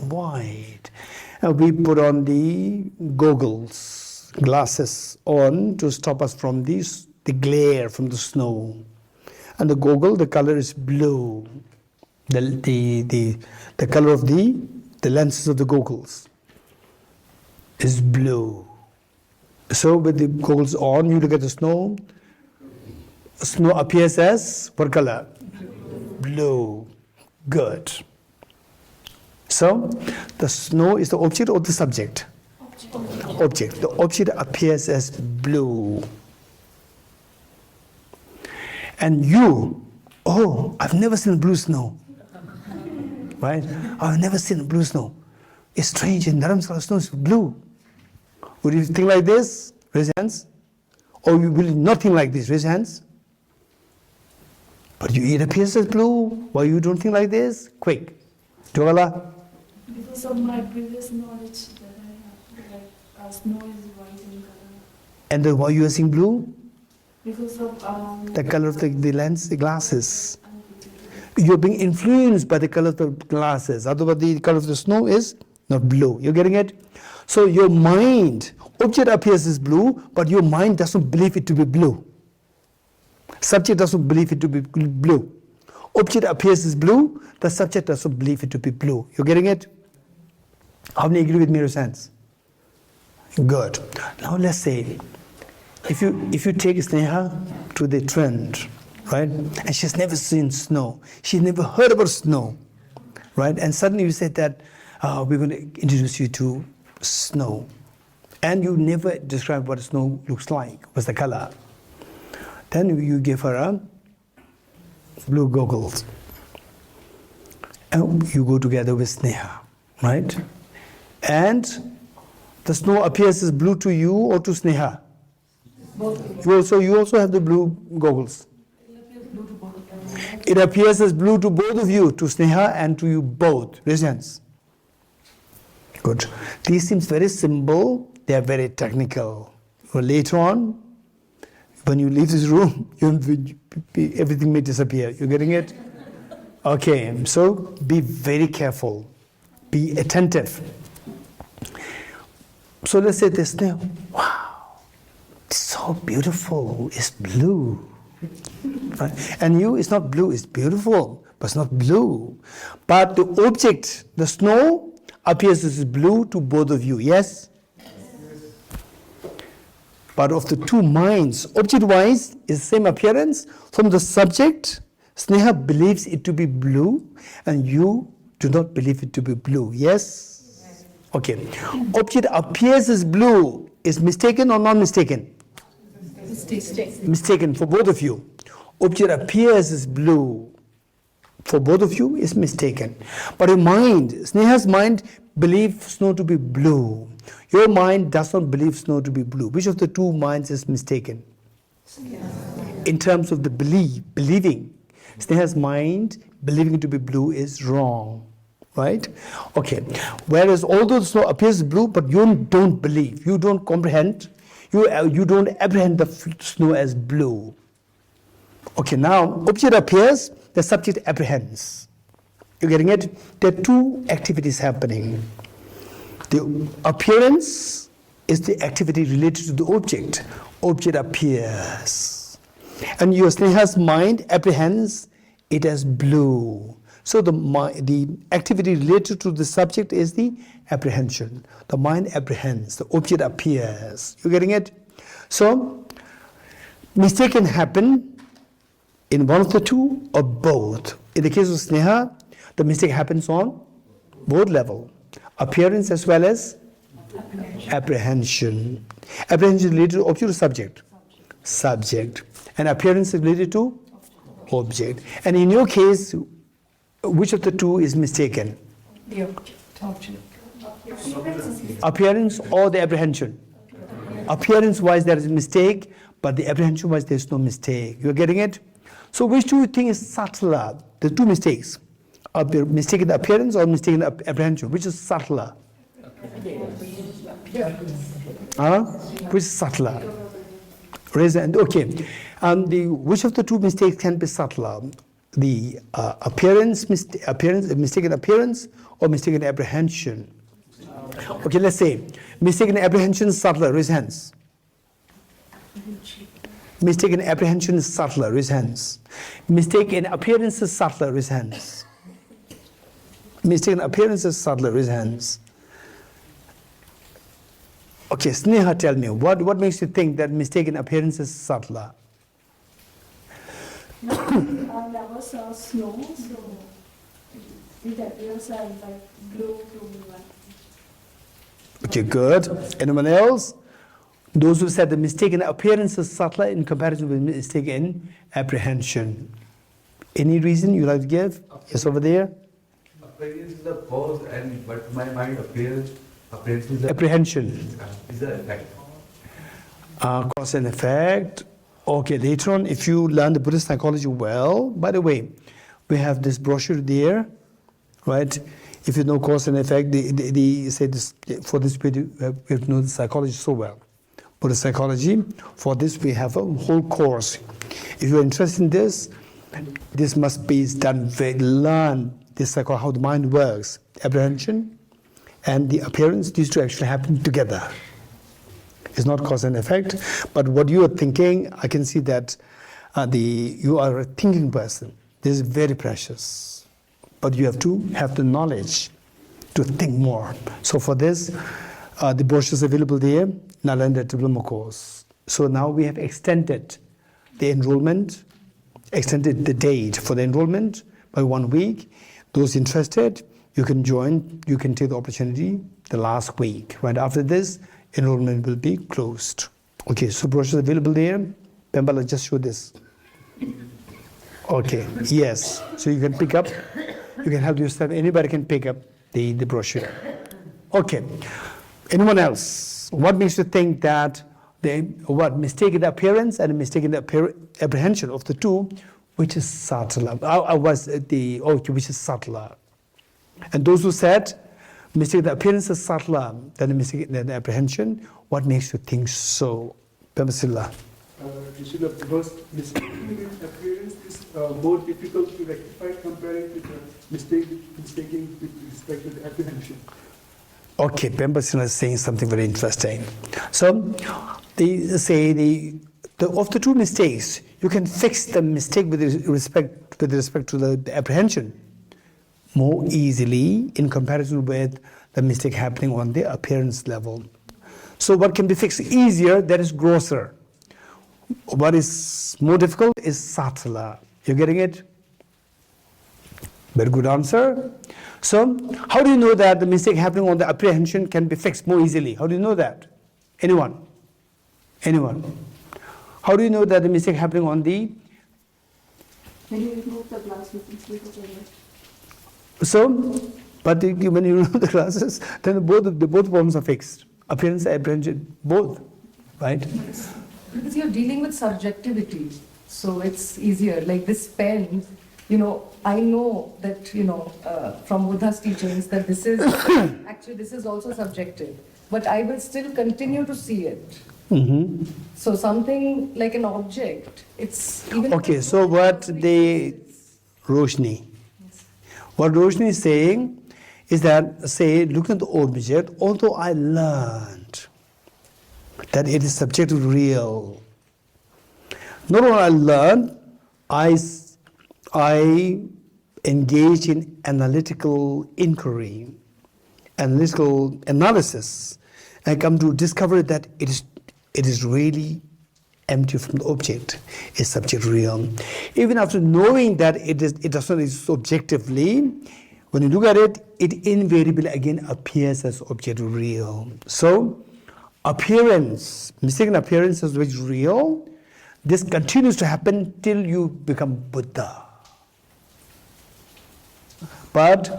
white. And we put on the glasses on to stop us from the glare from the snow. And the color is blue. The color of the lenses of the goggles is blue. So with the goggles on, you look at the snow. Snow appears as what color? Blue. Good. So the snow is the object or the subject? Object. The object appears as blue. And you, I've never seen blue snow. Right? I've never seen blue snow. It's strange, in Dharamsala snow is blue. Would you think like this? Raise hands. Or you will not think like this? Raise hands. But it appears as blue. Why you don't think like this? Quick. Jogala. Because of my previous knowledge that I have, snow is white in color. And then why you are seeing blue? Because of the color of the lens, the glasses. You're being influenced by the color of the glasses. Otherwise, the color of the snow is not blue. You're getting it? So your mind, object appears as blue, but your mind doesn't believe it to be blue. Subject doesn't believe it to be blue. Object appears as blue, the subject doesn't believe it to be blue. You're getting it? How many agree with me, sense? Good. Now let's say, if you take Sneha to the trend, right, and she's never seen snow, she's never heard about snow, right, and suddenly you said that we're going to introduce you to snow, and you never describe what snow looks like, what's the color. Then you give her a blue goggles, and you go together with Sneha, right, and the snow appears as blue to you or to Sneha. You also have the blue goggles. It appears as blue to both of you, to Sneha and to you both. Raise hands. Good. These seems very simple. They are very technical. Or later on, when you leave this room, everything may disappear. You getting it? Okay, so be very careful. Be attentive. So let's say this now. Wow, it's so beautiful. It's blue. Right? And it's not blue, it's beautiful, but it's not blue. But the object, the snow, appears as blue to both of you, yes? But of the two minds, object-wise is the same appearance. From the subject, Sneha believes it to be blue, and you do not believe it to be blue, yes? Okay. Object appears as blue. Is mistaken or not mistaken? Mistaken for both of you. Object appears as blue. For both of you is mistaken. But your mind, Sneha's mind, believes snow to be blue. Your mind does not believe snow to be blue. Which of the two minds is mistaken? In terms of the believing. Sneha's mind, believing it to be blue, is wrong. Right? Okay. Whereas although the snow appears blue, but you don't believe, you don't comprehend, you don't apprehend the snow as blue. Okay, now object appears, the subject apprehends. You're getting it? There are two activities happening. The appearance is the activity related to the object. Object appears. And your Sneha's mind apprehends it as blue. So the activity related to the subject is the apprehension. The mind apprehends, the object appears. You getting it? So, mistake can happen in one of the two or both. In the case of Sneha, the mistake happens on both levels. Appearance as well as apprehension. Apprehension is related to object or subject? Subject. And appearance is related to object. And in your case, which of the two is mistaken? The object. Appearance or the apprehension? Appearance-wise there is a mistake, but the apprehension-wise there is no mistake. You are getting it? So which do you think is subtler? The two mistakes. Mistaken the appearance or mistaken the apprehension? Which is subtler? Which is subtler? Raise the hand. Okay. And which of the two mistakes can be subtler? The mistaken appearance or mistaken apprehension? Okay, let's say mistaken apprehension is subtler. Raise hands. Mistaken apprehension is subtler. Raise hands. Mistaken appearance is subtler. Raise hands. Mistaken appearance is subtler. Raise hands. Okay, Sneha, tell me, what makes you think that mistaken appearance is subtler? I never saw snow, so it appears like blue to me. Okay, good. Anyone else? Those who said the mistaken appearance is subtler in comparison with mistaken apprehension. Any reason you like to give? Yes, over there. Appearance is the cause, but my mind appearance is the Apprehension. Is the effect. Cause and effect. Okay, later on, if you learn the Buddhist psychology well, by the way, we have this brochure there, right? If you know cause and effect, they say this, for this we have to know the psychology so well. Buddhist psychology, for this we have a whole course. If you're interested in this must be done, learn this psychology, how the mind works. Apprehension and the appearance, these two actually happen together. It's not cause and effect, but what you are thinking, I can see that you are a thinking person. This is very precious, but you have to have the knowledge to think more. So for this, the brochure is available there, Nalanda Diploma course. So now we have extended the enrollment, extended the date for the enrollment by 1 week. Those interested, you can join, you can take the opportunity the last week. Right after this, enrollment will be closed. Okay, so brochure is available there. Pembala, just show this. Okay, yes. So you can pick up, you can help yourself, anybody can pick up the brochure. Okay, anyone else? What makes you think that mistaken the appearance and mistaken the apprehension of the two, which is subtler? Which is subtler? And those who said, mistake the appearance is subtler than the apprehension, what makes you think so? Pemsilla. Because mistaking with appearance is more difficult to rectify comparing with mistaking with respect to the apprehension. Okay, Pemsilla is saying something very interesting. So, they say of the two mistakes, you can fix the mistake with respect to the apprehension more easily in comparison with the mistake happening on the appearance level. So what can be fixed easier, that is grosser. What is more difficult is subtler. You're getting it? Very good answer. So how do you know that the mistake happening on the apprehension can be fixed more easily? How do you know that? Anyone? How do you know that the mistake happening on the... When you remove the glass, you can see the color. So, but when you remove the glasses, then both problems are fixed. Appearance, apprehension, both, right? Because you're dealing with subjectivity, so it's easier. Like this pen, I know that, from Buddha's teachings that this is, actually this is also subjective, but I will still continue to see it. Mm-hmm. So something like an object, it's even... Okay, so Roshni is saying is that, say, looking at the object, although I learned that it is subjective real, not only I learned, I engage in analytical inquiry, analytical analysis, and come to discover that it is really empty from the object, is subject real. Even after knowing that it does not exist objectively, when you look at it, it invariably again appears as object real. So, mistaken appearance as which is real, this continues to happen till you become Buddha. But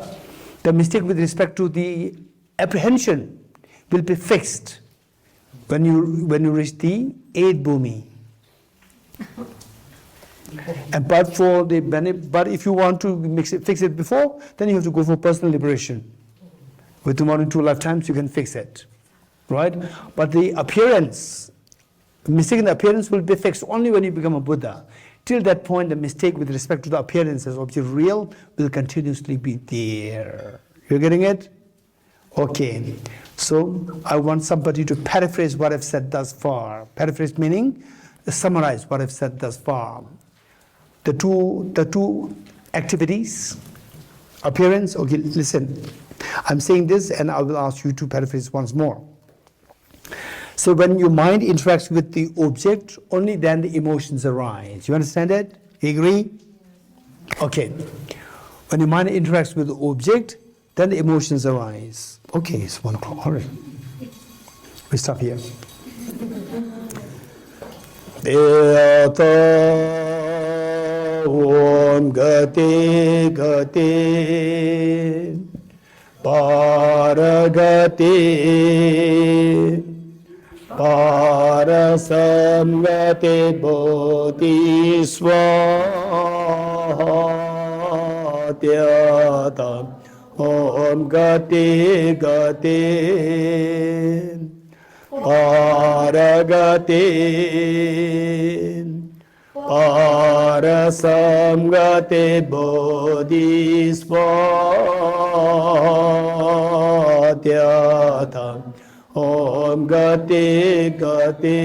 the mistake with respect to the apprehension will be fixed when you reach the 8th bhumi. But if you want to fix it before, then you have to go for personal liberation. With tomorrow in 2 lifetimes, you can fix it, right? But the mistaken appearance will be fixed only when you become a Buddha. Till that point, the mistake with respect to the appearance as object real will continuously be there. You're getting it? Okay. So I want somebody to paraphrase what I've said thus far. Paraphrase meaning summarize what I've said thus far. The two activities, appearance. Okay, listen. I'm saying this, and I will ask you to paraphrase once more. So when your mind interacts with the object, only then the emotions arise. You understand it? You agree? Okay. When your mind interacts with the object, then the emotions arise. Okay, it's 1 o'clock. All right. We stop here. Om gati gati paragati parasamgati bodhi swatyata Om gati gati paragati parasamgati bodhi swatyata Om gati gati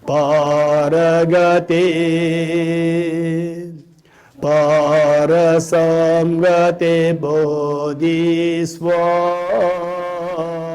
paragati parasamgati bodhi swatyata